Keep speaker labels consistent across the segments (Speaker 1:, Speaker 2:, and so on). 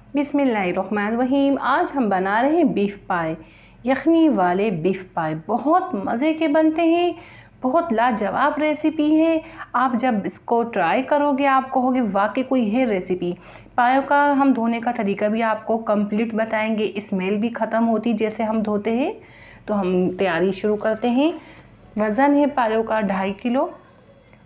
Speaker 1: बिस्मिल्लाहिर्रहमानिर्रहीम। आज हम बना रहे हैं बीफ पाए, यखनी वाले बीफ पाए। बहुत मज़े के बनते हैं, बहुत लाजवाब रेसिपी है। आप जब इसको ट्राई करोगे आप कहोगे वाकई कोई है रेसिपी। पायों का हम धोने का तरीका भी आपको कंप्लीट बताएंगे, स्मेल भी ख़त्म होती जैसे हम धोते हैं। तो हम तैयारी शुरू करते हैं। वज़न है पायों का 2.5 किलो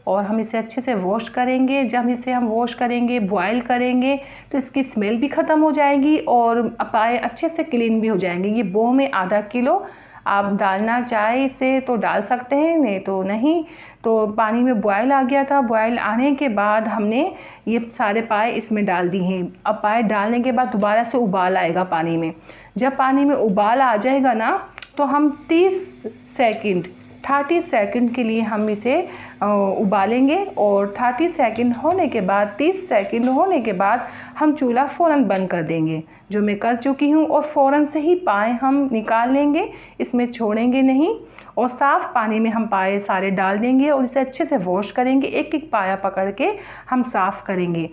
Speaker 1: और हम इसे अच्छे से वॉश करेंगे। जब इसे हम वॉश करेंगे, बॉयल करेंगे तो इसकी स्मेल भी ख़त्म हो जाएगी और पाए अच्छे से क्लीन भी हो जाएंगे। ये बो में आधा किलो आप डालना चाहे इसे तो डाल सकते हैं, नहीं तो नहीं। तो पानी में बॉयल आ गया था। बॉयल आने के बाद हमने ये सारे पाए इसमें डाल दिए हैं। अब पाए डालने के बाद दोबारा से उबाल आएगा पानी में। जब पानी में उबाल आ जाएगा ना तो हम 30 सेकंड के लिए हम इसे उबालेंगे और 30 सेकंड होने के बाद हम चूल्हा फ़ौरन बंद कर देंगे, जो मैं कर चुकी हूँ। और फ़ौरन से ही पाए हम निकाल लेंगे, इसमें छोड़ेंगे नहीं। और साफ़ पानी में हम पाए सारे डाल देंगे और इसे अच्छे से वॉश करेंगे। एक एक पाया पकड़ के हम साफ़ करेंगे।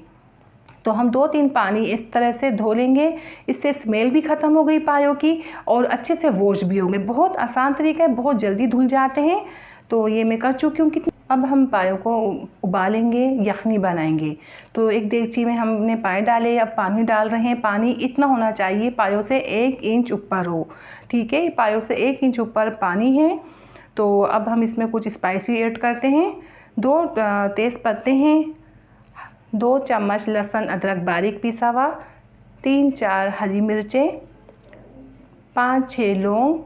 Speaker 1: तो हम 2-3 पानी इस तरह से धो लेंगे। इससे स्मेल भी ख़त्म हो गई पायों की और अच्छे से वॉश भी होंगे। बहुत आसान तरीका है, बहुत जल्दी धुल जाते हैं। तो ये मैं कर चुकी हूँ कितनी। अब हम पायों को उबालेंगे, यखनी बनाएंगे। तो एक देगची में हमने पाए डाले, अब पानी डाल रहे हैं। पानी इतना होना चाहिए पायों से 1 इंच ऊपर हो, ठीक है। पायों से 1 इंच ऊपर पानी है। तो अब हम इसमें कुछ स्पाइसी ऐड करते हैं। 2 तेज़ पत्ते हैं, 2 चम्मच लहसुन अदरक बारीक पिसा हुआ, 3-4 हरी मिर्चें, 5-6 लौंग,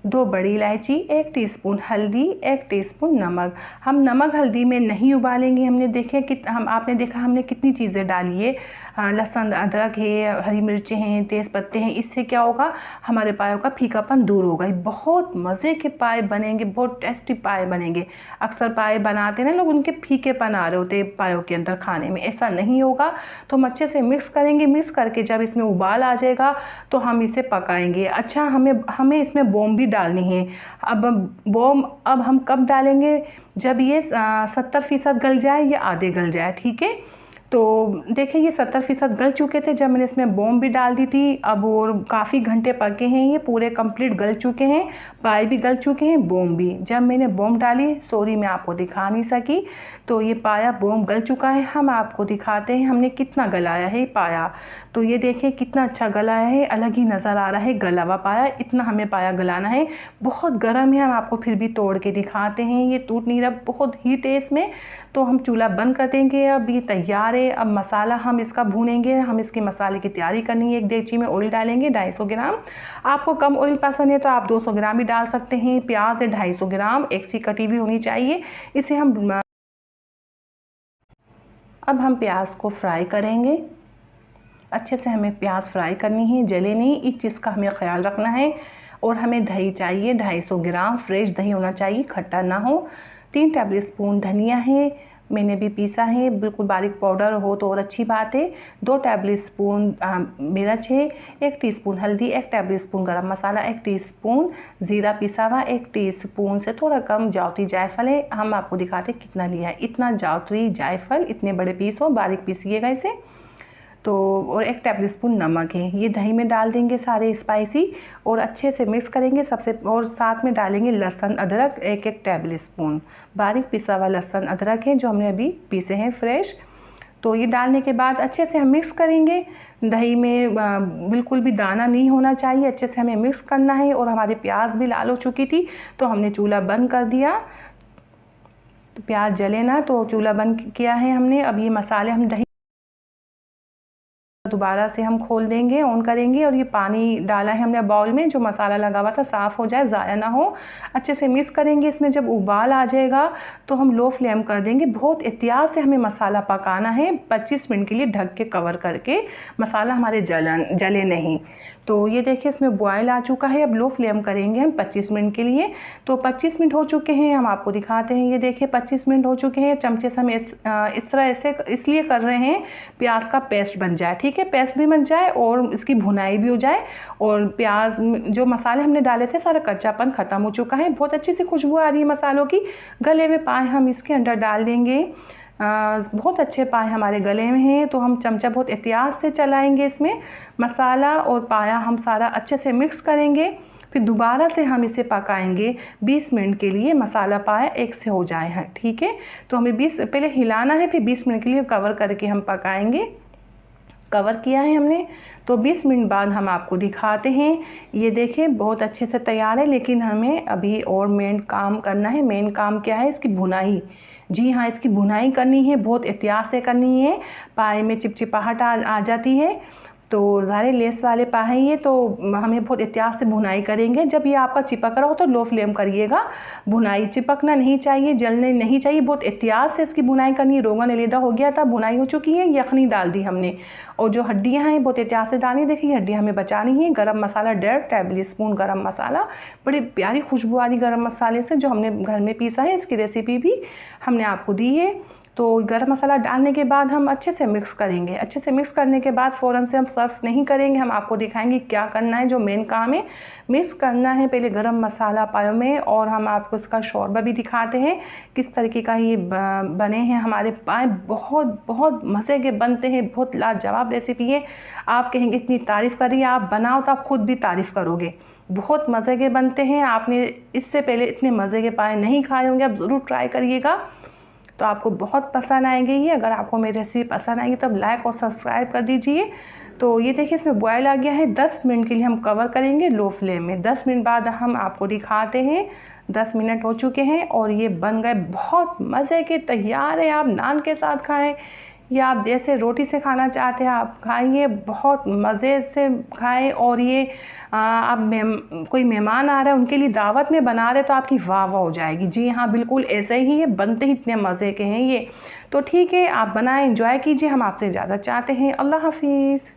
Speaker 1: 2 बड़ी इलायची, 1 टीस्पून हल्दी, 1 टीस्पून नमक। हम नमक हल्दी में नहीं उबालेंगे। आपने देखा हमने कितनी चीज़ें डाली है। लहसुन अदरक है, हरी मिर्चें हैं, तेज़ पत्ते हैं। इससे क्या होगा, हमारे पायों का फीकापन दूर होगा। बहुत मज़े के पाए बनेंगे, बहुत टेस्टी पाए बनेंगे। अक्सर पाए बनाते हैं ना लोग, उनके फीकेपन आ रहे होते हैं पायों के अंदर खाने में, ऐसा नहीं होगा। तो हम अच्छे से मिक्स करेंगे। मिक्स करके जब इसमें उबाल आ जाएगा तो हम इसे पकाएंगे। अच्छा, हमें इसमें बोम भी डालनी है। अब हम कब डालेंगे, जब ये 70% गल जाए या आधे गल जाए, ठीक है। तो देखिए ये 70% गल चुके थे जब मैंने इसमें बोम भी डाल दी थी। अब और काफ़ी घंटे पके हैं, ये पूरे कंप्लीट गल चुके हैं। पाए भी गल चुके हैं, बोम भी। जब मैंने बोम डाली, सॉरी मैं आपको दिखा नहीं सकी, तो ये पाया बोम गल चुका है। हम आपको दिखाते हैं हमने कितना गलाया है पाया। तो ये देखिए कितना अच्छा गलाया है, अलग ही नज़र आ रहा है गला हुआ पाया। इतना हमें पाया गलाना है। बहुत गर्म है, हम आपको फिर भी तोड़ के दिखाते हैं। ये टूट नहीं रहा, बहुत हीट है इसमें। तो हम चूल्हा बंद कर देंगे। अब ये तैयार है। अब मसाला हम इसका भूनेंगे। हम इसके मसाले की तैयारी करनी है। एक देगची में ऑयल डालेंगे 250 ग्राम। आपको कम ऑयल पसंद है तो आप 200 ग्राम भी डाल सकते हैं। प्याज है 250 ग्राम, एक सी कटी हुई होनी चाहिए। इसे अब हम प्याज को फ्राई करेंगे। अच्छे से हमें प्याज फ्राई करनी है, जले नहीं, इस चीज़ का हमें ख्याल रखना है। और हमें दही चाहिए 250 ग्राम, फ्रेश दही होना चाहिए, खट्टा ना हो। 3 टेबल स्पून धनिया है, मैंने भी पीसा है, बिल्कुल बारीक पाउडर हो तो और अच्छी बात है। 2 टेबल स्पून मिर्च है, 1 टीस्पून हल्दी, 1 टेबल स्पून गरम मसाला, 1 टीस्पून ज़ीरा पिसा हुआ, 1 टीस्पून से थोड़ा कम जावित्री जायफल है। हम आपको दिखाते कितना लिया है। इतना जावित्री जायफल, इतने बड़े पीस हो, बारीक पीसिएगा इसे। तो और 1 टेबल स्पून नमक है। ये दही में डाल देंगे सारे स्पाइसी और अच्छे से मिक्स करेंगे सबसे। और साथ में डालेंगे लहसुन अदरक 1-1 टेबल स्पून, बारीक पिसा हुआ लहसुन अदरक है जो हमने अभी पीसे हैं फ्रेश। तो ये डालने के बाद अच्छे से हम मिक्स करेंगे। दही में बिल्कुल भी दाना नहीं होना चाहिए, अच्छे से हमें मिक्स करना है। और हमारी प्याज भी लाल हो चुकी थी तो हमने चूल्हा बंद कर दिया। तो प्याज जले ना, तो चूल्हा बंद किया है हमने। अब ये मसाले हम दही दोबारा से हम खोल देंगे, ऑन करेंगे। और ये पानी डाला है हमने बाउल में, जो मसाला लगा हुआ था साफ़ हो जाए, ज़ाया ना हो। अच्छे से मिक्स करेंगे। इसमें जब उबाल आ जाएगा तो हम लो फ्लेम कर देंगे। बहुत एहतियात से हमें मसाला पकाना है, 25 मिनट के लिए ढक के कवर करके, मसाला हमारे जले नहीं। तो ये देखिए इसमें बॉयल आ चुका है। अब लो फ्लेम करेंगे हम 25 मिनट के लिए। तो 25 मिनट हो चुके हैं, हम आपको दिखाते हैं। ये देखिए 25 मिनट हो चुके हैं। चमचे से हम इस तरह ऐसे इसलिए कर रहे हैं, प्याज का पेस्ट बन जाए, ठीक है। पेस्ट भी बन जाए और इसकी भुनाई भी हो जाए। और प्याज जो मसाले हमने डाले थे सारा कच्चापन ख़त्म हो चुका है। बहुत अच्छी सी खुशबू आ रही है मसालों की। गले हुए पाए हम इसके अंदर डाल देंगे। बहुत अच्छे पाए हमारे गले में हैं, तो हम चमचा बहुत एहतियात से चलाएंगे। इसमें मसाला और पाया हम सारा अच्छे से मिक्स करेंगे, फिर दोबारा से हम इसे पकाएंगे 20 मिनट के लिए, मसाला पाया एक से हो जाए हैं। ठीक है, तो हमें 20 पहले हिलाना है, फिर 20 मिनट के लिए कवर करके हम पकाएंगे। कवर किया है हमने, तो 20 मिनट बाद हम आपको दिखाते हैं। ये देखें बहुत अच्छे से तैयार है, लेकिन हमें अभी और मेन काम करना है। मेन काम क्या है? इसकी भुनाई। जी हाँ, इसकी भुनाई करनी है, बहुत एहतियात से करनी है। पाए में चिपचिपाहट आ जाती है, तो ज़ारे लेस वाले पाए ये, तो हमें बहुत एहतियात से भुनाई करेंगे। जब ये आपका चिपक रहा हो तो लो फ्लेम करिएगा। भुनाई चिपकना नहीं चाहिए, जलने नहीं चाहिए, बहुत एहतियात से इसकी भुनाई करनी है। रोगन अलहदा हो गया था, भुनाई हो चुकी है, यखनी डाल दी हमने, और जो हड्डियाँ हैं बहुत एहतियात से डालनी। देखिए हड्डियाँ हमें बचानी है। गरम मसाला 1.5 टेबल स्पून गरम मसाला, बड़ी प्यारी खुशबू आ रही गरम मसाले से, जो हमने घर में पीसा है। इसकी रेसिपी भी हमने आपको दी है। तो गरम मसाला डालने के बाद हम अच्छे से मिक्स करेंगे। अच्छे से मिक्स करने के बाद फ़ौरन से हम सर्व नहीं करेंगे, हम आपको दिखाएंगे क्या करना है। जो मेन काम है, मिक्स करना है पहले गरम मसाला पायों में, और हम आपको इसका शोरबा भी दिखाते हैं किस तरीके का ये बने हैं हमारे पाए। बहुत बहुत मज़े के बनते हैं, बहुत लाजवाब रेसिपी है। आप कहेंगे इतनी तारीफ़ कर रही है, आप बनाओ तो आप ख़ुद भी तारीफ़ करोगे। बहुत मज़े के बनते हैं। आपने इससे पहले इतने मज़े के पाए नहीं खाए होंगे, आप ज़रूर ट्राई करिएगा, तो आपको बहुत पसंद आएंगे ये। अगर आपको मेरी रेसिपी पसंद आएगी तो लाइक और सब्सक्राइब कर दीजिए। तो ये देखिए इसमें बॉयल आ गया है। 10 मिनट के लिए हम कवर करेंगे लो फ्लेम में। 10 मिनट बाद हम आपको दिखाते हैं। 10 मिनट हो चुके हैं और ये बन गए, बहुत मज़े के तैयार है। आप नान के साथ खाएं या आप जैसे रोटी से खाना चाहते हैं आप खाइए, बहुत मज़े से खाएं। और ये आप कोई मेहमान आ रहा है उनके लिए दावत में बना रहे तो आपकी वाह वाह हो जाएगी। जी हाँ, बिल्कुल ऐसे ही है, बनते ही इतने मज़े के हैं ये। तो ठीक है, आप बनाएं, एंजॉय कीजिए। हम आपसे इजाज़त चाहते हैं। अल्लाह हाफिज़।